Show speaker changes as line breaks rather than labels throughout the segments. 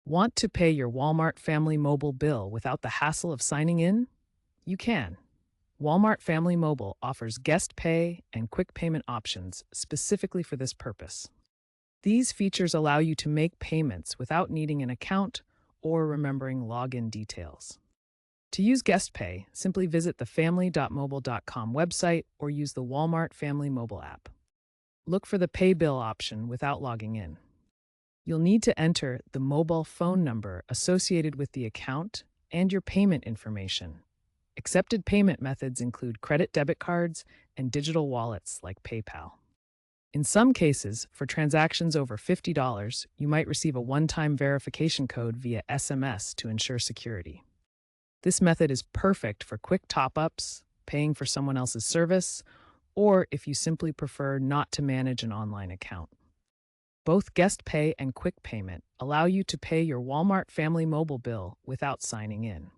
Want to pay your Walmart Family Mobile bill without the hassle of signing in? You can. Walmart Family Mobile offers guest pay and quick payment options specifically for this purpose. These features allow you to make payments without needing an account or remembering login details. To use guest pay, simply visit the family.mobile.com website or use the Walmart Family Mobile app. Look for the pay bill option without logging in. You'll need to enter the mobile phone number associated with the account and your payment information. Accepted payment methods include credit debit cards and digital wallets like PayPal. In some cases, for transactions over $50, you might receive a one-time verification code via SMS to ensure security. This method is perfect for quick top-ups, paying for someone else's service, or if you simply prefer not to manage an online account. Both Guest Pay and Quick Payment allow you to pay your Walmart Family Mobile bill without signing in.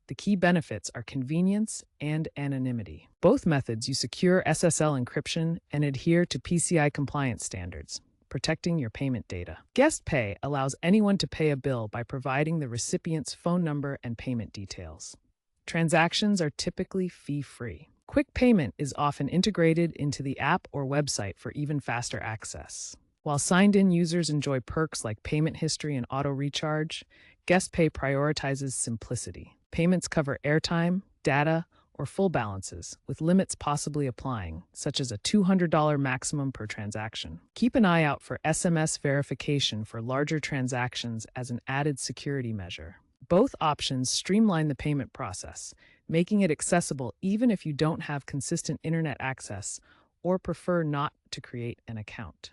The key benefits are convenience and anonymity. Both methods use secure SSL encryption and adhere to PCI compliance standards, protecting your payment data. Guest Pay allows anyone to pay a bill by providing the recipient's phone number and payment details. Transactions are typically fee-free. Quick Payment is often integrated into the app or website for even faster access. While signed-in users enjoy perks like payment history and auto recharge, Guest Pay prioritizes simplicity. Payments cover airtime, data, or full balances, with limits possibly applying, such as a $200 maximum per transaction. Keep an eye out for SMS verification for larger transactions as an added security measure. Both options streamline the payment process, making it accessible even if you don't have consistent internet access or prefer not to create an account.